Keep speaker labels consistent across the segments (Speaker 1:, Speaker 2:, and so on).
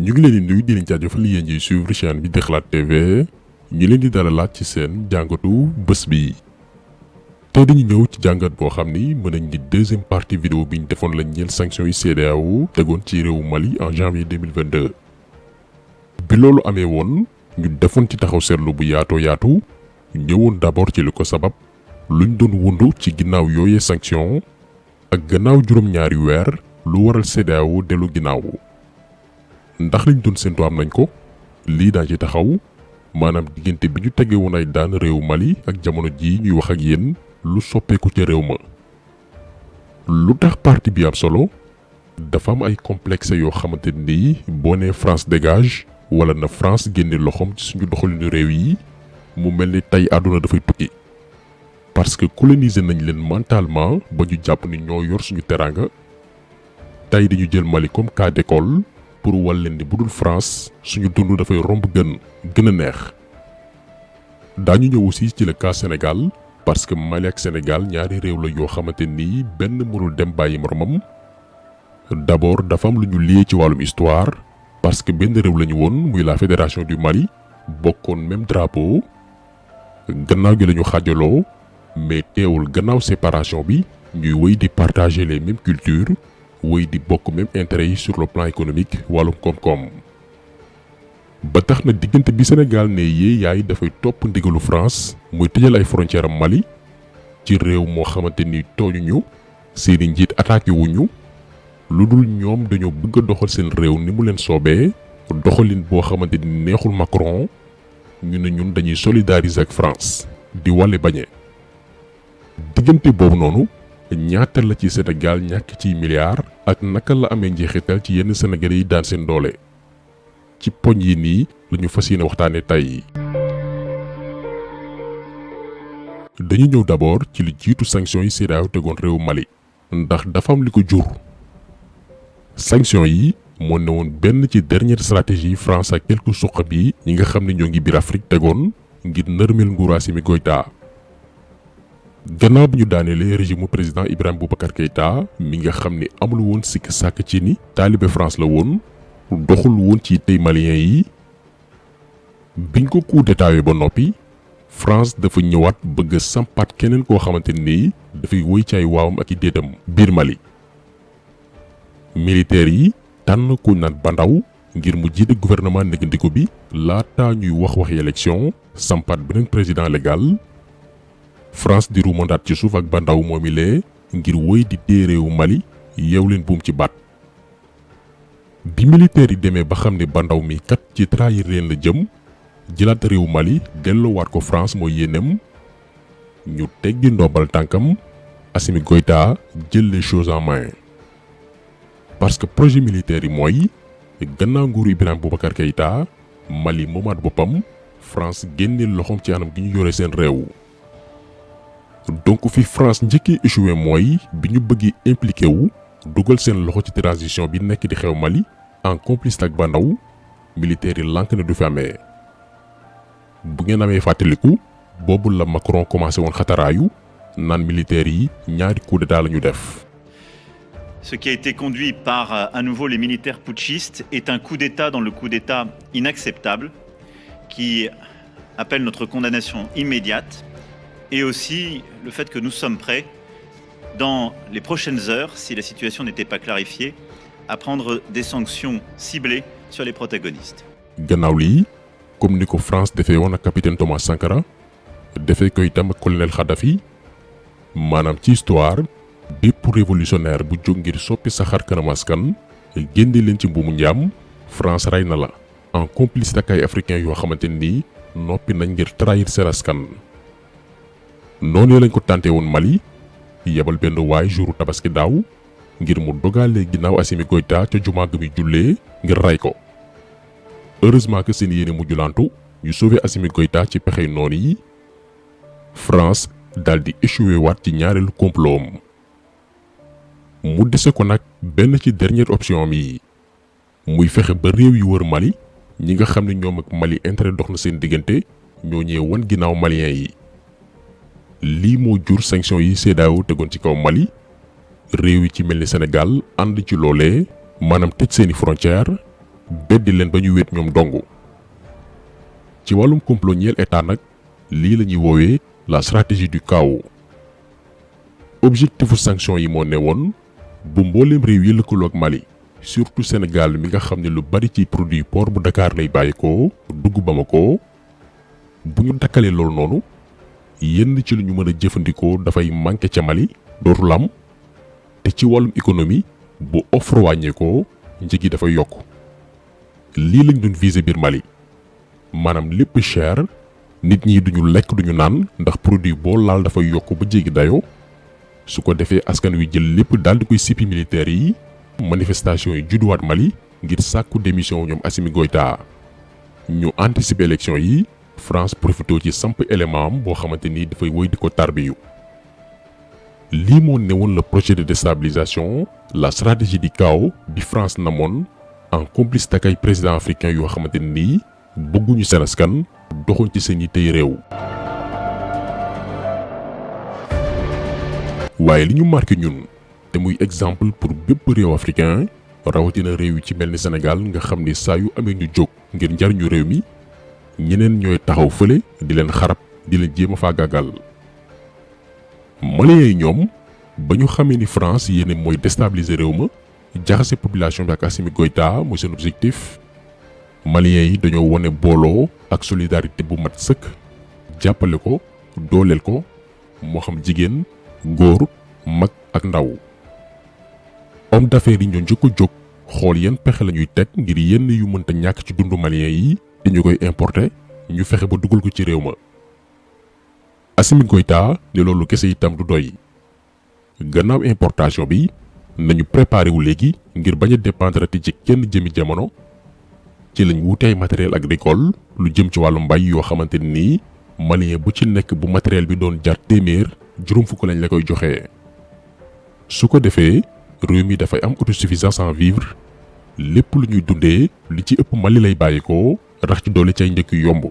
Speaker 1: ñu ngi leen di nuyu di leen jaajëfal yéen ñiy suivre chaîne bi di Xalaat TV ñu leen di dalalaat ci seen jàngatu bés bi. tey dañu ñëw ci jàngat boo xam ni mën nañ di deuxième partie vidéo bi ñu defoon lañ ñeel sanctions yi CEDEAO tegoon ci réewu Mali en janvier 2022. bi loolu amee woon ñu defoon ci taxaw seetlu bu yaatu ñëwoon d'abord ci li ko sabab luñ doon wundu ci ginnaaw yooyee sanction ak gannaaw juróom-ñaari weer lu waral CEDEAO dellu ginnaaw. ndax liñ doon séntu am nañ ko lii daa ci taxaw maanaam diggante bi ñu tege woon ay daan réew Mali ak jamono jii ñuy wax ak yéen lu soppeeku ca réew ma. lu tax parti bi am solo dafa am ay complexe yoo xamante ni boo nee France dégage wala na France génne loxoom ci suñu doxalinu réew yi mu mel ni tey àdduna dafay tukki. parce que coloniser nañ leen mentalement ba ñu jàpp ni ñoo yor suñu teraanga tey dañu jël Mali comme cas d'école pour wal leen ni budul France suñu dund dafay romb gën a neex. daañu ñëw aussi ci le cas Sénégal parce que Mali ak Sénégal ñaari réew la yoo xamante ni benn mënul dem bàyyi moromam. d'abord dafa am lu ñu lié ci wàllum histoire parce que benn réew lañu woon muy la fédération du Mali bokkoon même drapeau. gannaaw gi lañu xaajaloo mais teewul gannaaw séparation bi ñuy wéy di partager les mêmes cultures wéy di bokk même intérêt yi sur le plan économique wàllum koom-koom. ba tax na diggante bi Sénégal ne yee yaay dafay topp ndigalu France muy tëjal ay frontières am Mali ci réew moo xamante ni tooñuñu seeni njiit attaqué wuñu lu dul ñoom dañoo bëgg a doxal seen réew ni mu leen soobee doxalin boo xamante ni neexul Macron ñu ne ñun dañuy solidariser ak France di wàlle bañe. diggante boobu noonu ñaata la ci Sénégal ñàkk ci milliards ak naka la amee njeexital ci yenn Sénégalais yi daan seen doole. ci poñ yi nii lañu fas yéene waxtaanee tey. dañu ñëw d'abord ci li jiitu sanctions yi CEDEAO tegoon réewu Mali ndax dafa am li ko jur. sanctions yi moo ne woon benn ci dernière stratégie France ak quelques suqab yi ñi nga xam ne ñoo ngi biir Afrique tegoon ngir nërmeel nguuru Assimi Goïta. gannaaw bi ñu daanelee régime mu président Ibrahima Boubacar Keïta mi nga xam ne amul woon sikk sàkk ci ni taalibe France la woon doxul woon ci tey malien yi biñ ko coup d'état ba noppi France dafa ñëwaat bëgg a sampaat keneen koo xamante ni dafay woy ci ay waawam ak i déetam biir Mali. militaires yi tànn ku naan Bandaw ngir mu jiite gouvernement négandiku bi laata ñuy waxi élection sampaat beneen président légal. France di ruumandaat ci suuf ak Bandaw moomi lee ngir woy di téye réewu Mali yeew leen buum ci baat. bi militaires yi demee ba xam ne Bandaw mi kat ci trahir leen la jëm jëlaat réewu Mali delloowaat ko France mooy yéenem ñu teggi ndombal tànkam Assimi Goïta jël les choses en main. parce que projet militaire yi mooy gannaaw nguuru Ibrahima Boubacar Keïta Mali moomaat boppam France génneel loxoom ci anam gi ñu yore seen réew. donc fi France njëkkee échoué mooy bi ñu bëggee impliqué wu dugal seen loxo ci transition bi nekk di xew Mali en complice ak Bandaw militaires yi lànk ne du fi amee. bu ngeen amee fàttaliku boobu la Macron commencé woon xataraayu naan militaires yi ñaari coup d'état la ñu def.
Speaker 2: Ce qui a été conduit par à nouveau les militaires putschistes est un coup d'état dans le coup d'état inacceptable qui appelle notre condamnation immédiate. Et aussi le fait que nous sommes prêts, dans les prochaines heures, si la situation n'était pas clarifiée, à prendre des sanctions ciblées sur les protagonistes. gannaaw lii comme ni ko France defee woon ak capitaine Thomas Sankara defee ko itam ak colonel Kadhafi maanaam ci histoire bépp révolutionnaire bu jóg ngir soppi sa xar kanam askan génne leen ci mbuumu njaam France rey na la en complicité ak ay africains yoo xamante ni noppi nañ ngir trahir seen askan. noonu lañ ko tàntee woon Mali yebal benn waay jouru tabaski daaw ngir mu dogalee ginnaaw Assimi Goïta ca jumaa ga muy jullee ngir ray ko. heureusement que seen yéene mujjulantu ñu sauvé Assimi Goïta ci pexey noonu yi France daal di échoué waat ci ñaareelu complot am mu dese ko nag benn ci dernière option am yi muy fexe ba réew yi wër Mali ñi nga xam ne ñoom ak Mali intérêt dox na seen diggante ñoo ñëwee wan ginnaaw malien yi. lii moo jur sanction yi CEDEAO tegoon ci kaw Mali réew yi ci mel ni Sénégal ànd ci loolee maanaam tëj seeni frontière
Speaker 1: beddi leen ba ñu wéet ñoom dong. ci wàllum complot ñeel état nag lii la ñuy woowee la stratégie du chaos. objectifu sanction yi moo ne woon bu mbooleem réew yi lëkkaloo ak Mali surtout Sénégal mi nga xam ne lu bari ci produit port bu Dakar lay bàyyikoo dugg Bamako bu ñu dakkalee loolu noonu yenn ci lu ñu mën a jëfandikoo dafay manqué ca Mali dootul am te ci wàllum économie bu offre wàññeekoo njëg yi dafay yokk. lii lañ doon viser biir Mali maanaam lépp cher nit ñi duñu lekk duñu naan ndax produit boo laal dafay yokk ba jéggi dayoo su ko defee askan wi jël lépp daal di koy sippi militaires yi. manifestation yi judduwaat Mali ngir sàkku démission ñoom Assimi Goïta ñu anticiper élection yi France profité ci samp élément am boo xamante ni dafay woy di ko tarbiyu. lii moo newoon le projet de déstabilisation la stratégie du chaos bi France namoon en complice ak ay président africain yoo xamante ni bëgguñu seen askan doxuñ ci seen yittey réew. waaye li ñu marqué ñun te muy exemple pour bépp réew africain rawatina réew yi ci mel ni Sénégal nga xam ni saa yu amee ñu jóg ngir njariñu réew mi ñeneen ñooy taxaw fële di leen xarab di leen jéem a faagaagal. Maliens yi ñoom ba ñu xamee ni France yéene mooy déstabiliser réew ma jaxase population bi ak Assimi Goïta mooy seen objectif. Maliens yi dañoo wone booloo ak solidarité bu mat sëkk jàppale ko dooleel ko moo xam jigéen góor mag ak ndaw. homme d'affaires yi ñoo njëkk a jóg xool yan pexe la ñuy teg ngir yenn yu mënta ñàkk ci dundu Maliens yi te ñu koy importer ñu fexe ba dugal ko ci réew ma. Assimi Goïta ne loolu kese itam du doy gannaaw importation bi nañu préparé wu léegi ngir bañ a dépendre ci kenn jëmi jamono ci lañ wuute ay matériel agricole lu jëm ci wàllu mbay yoo xamante ni Malien bu ci nekk bu matériel bi doon jar téeméer juróom fukk lañ la koy joxe. su ko defee réew mi dafay am autosuffisance en vivre lépp lu ñuy dundee li ci ëpp Mali lay bàyyikoo rax ci doole cay njëkk yomb.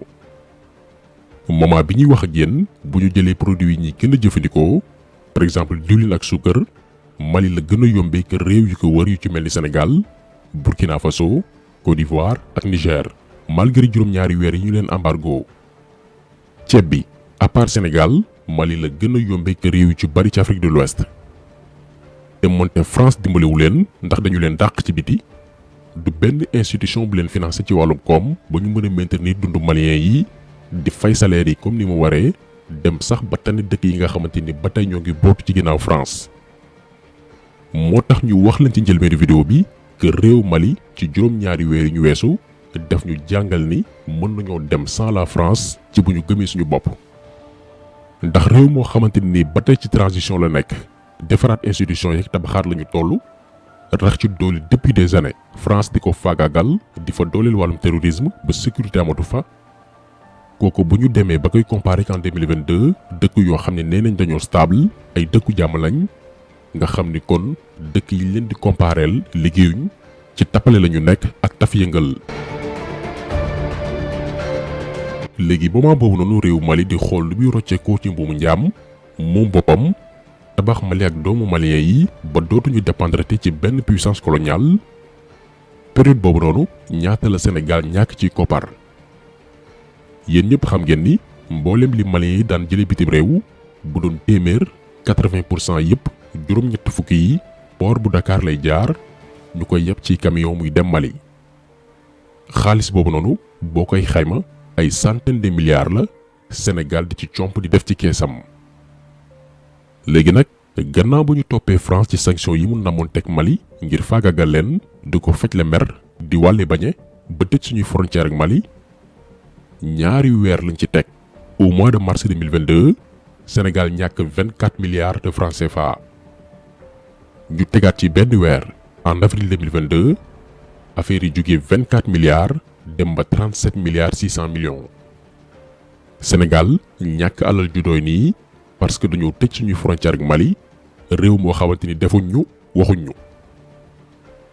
Speaker 1: moment bi ñuy wax ak yéen bu ñu jëlee produits yi ñuy gën a jëfandikoo par exemple diwlin ak suukar Mali la gën a yombee que réew yu ko wër yu ci mel ni Sénégal Burkina Faso Côte d'Ivoire ak Niger malgré juróom-ñaari weer yi ñu leen embargo. ceeb bi à part Sénégal Mali la gën a yombee que réew yu ci bari ci Afrique de l'Ouest te moonte France dimbaliwu leen ndax dañu leen dàq ci biti du benn institution bu leen financé ci wàllum koom ba ñu mën a maintenir dundu Maliens yi di fay salaire yi comme ni mu waree dem sax ba tane dëkk yi nga xamante ni ba tey ñoo ngi bootu ci ginnaaw France. moo tax ñu wax leen ci njëlbéenu vidéo bi que réew Mali ci juróom-ñaari weer yi ñu weesu def ñu jàngal ni mën nañoo dem sans la France ci bu ñu gëmee suñu bopp. ndax réew moo xamante ni ba tey ci transition la nekk defaraat institution yeeg tabaxaat la ñu toll rax ci doole depuis des années France di ko faagaagal di fa dooleel wàllum terrorisme ba sécurité amatu fa. kooku bu ñu demee ba koy comparer qu'en 2022 dëkk yoo xam ne nee nañ dañoo stable ay dëkku jàmm lañ nga xam ni kon dëkk yi leen di compareel liggéeyuñ ci tappale la ñu nekk ak taf yëngal. léegi moment boobu noonu réew Mali di xool lu muy rocceekoo ci mbuumu njaam moom boppam tabax Mali ak doomu Malien yi ba dootuñu dépendre ci benn puissance coloniale période boobu noonu ñaata la Sénégal ñàkk ci koppar. yéen ñëpp xam ngeen ni mboolem li Maliens yi daan jële bitim réew bu doon téeméer 80% yëpp juróom-ñett fukki yi port bu Dakar lay jaar ñu koy yeb ci camion muy dem Mali. xaalis boobu noonu boo koy xayma ay centaine de milliards la Sénégal di ci comp di def ci keesam. léegi nag gannaaw bu ñu toppee France ci sanction yi mu namoon teg Mali ngir faagagal leen di ko faj la mer di wàlle bañe ba tëj suñuy frontière ak Mali. ñaari weer lañ ci teg au mois de mars 2022 Sénégal ñàkk 24 milliards de francs CFA. ñu tegaat ci benn weer en avril 2022 affaire yi jógee 24 milliards dem ba 37 milliards 600 millions. Sénégal ñàkk alal ju doy nii parce que dañoo tëj suñuy frontière ak Mali réew moo xamante ni defuñ ñu waxuñ ñu.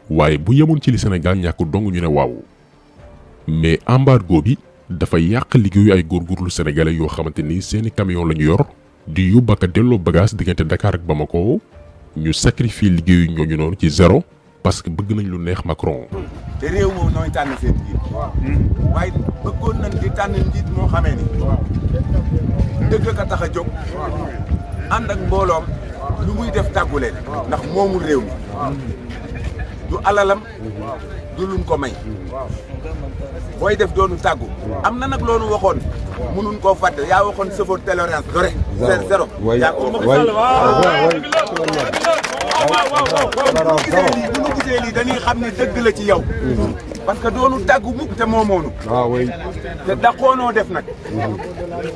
Speaker 1: waaye bu yemoon ci li Sénégal ñàkk dong ñu ne waaw mais embargo bi. dafa yàq liggéeyu ay góorgóorlu sénégalais yoo xamante ni seeni camion la ñu yor di yóbbu ak delloo bagage diggante Dakar ak Bamako ñu sacrifier liggéeyu ñooñu noonu ci zéro parce que bëgg nañ lu neex Macron.
Speaker 3: te réew moom nooy tànn seen njiit waaye bëggoon nañ di tànn njiit moo xamee ni dëgg ka tax a jóg ànd ak mbooloom lu muy def tàggu leen ndax moomul réew mi du alalam du luñ ko may booy def doonu tàggu am na nag loolu waxoon mënuñ koo fàtte yaa waxoon chauffeur tolérance zéro yaa ko bu ñu gisee lii dañuy xam ne dëgg la ci yow parce que doonu tàggu mukk te moomoonu te daqoonoo def nag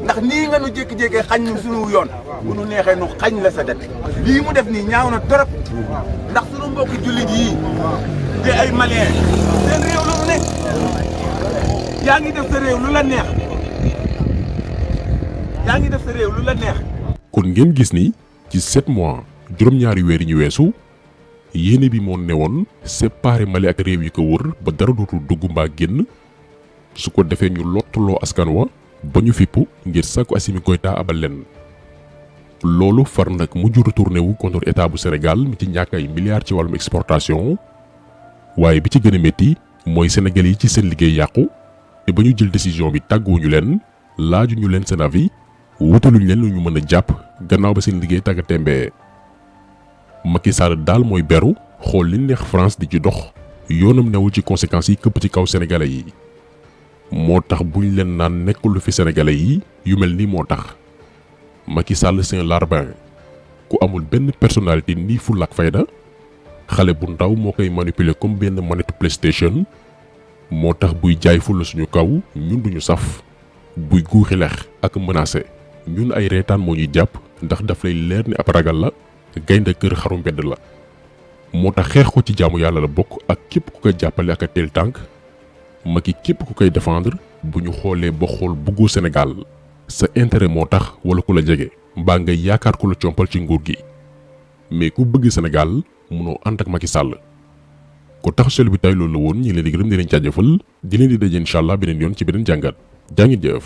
Speaker 3: ndax nii nga nu jékki-jékkee xañ nu sunu yoon bu nu neexee nu xañ la sa det lii mu def nii ñaaw na torop ndax sunu mbokki jullit yii te ay malien seen réew lu mu ne yaa ngi def sa réew lu la neex yaa ngi def sa réew lu la neex
Speaker 1: kon ngeen gis ni ci 7 mois juróom-ñaari weer yi ñu weesu yéene bi moo newoon séparé Mali ak réew yi ko wër ba dara dootul dugg mbaa génn su ko defee ñu lottuloo askan wa ba ñu fippu ngir sàkku Assimi Goïta abal leen loolu far nag mujj retourné wu contre état bu Sénégal mi ci ñàkk ay milliards ci wàllum exportation waaye bi ci gën a métti mooy Sénégal yi ci seen liggéey yàqu te ba ñu jël décision bi tàgguwuñu leen laajuñu leen seen avis wutaluñ leen lu ñu mën a jàpp gannaaw ba seen liggéey tàgga témbee Macky Sall daal mooy beru xool li neex France di ci dox yoonam newul ci conséquences yi këpp ci kaw sénégalais yi moo tax buñ leen naan nekkul fi sénégalais yi yu mel nii moo tax Macky Sall c'est un larbin ku amul benn personnalité nii fulla ak fayda xale bu ndaw moo koy manipuler comme benn manette PlayStation moo tax buy jaay fulla suñu kaw ñun duñu saf buy guuxi lex ak menacé ñun ay reetaan moo ñuy jàpp ndax daf lay leer ni ab ragal la gaynde kër xaru mbedd la moo tax xeex ko ci jaamu yàlla la bokk ak képp ku koy jàppale ak a teel tànk Macky képp ku koy défendre bu ñu xoolee ba xool bëggoo Sénégal sa intérêt moo tax wala ku la jege mbaa nga yaakaar ku la compal ci nguur gi mais ku bëgg Sénégal munoo ànd ak Macky Sall ko tax sel bi tay loolu la woon ñi leen di gërëm di leen jaajëfal di leen di daje incha allah beneen yoon ci beneen jàngat jaa ngi jëf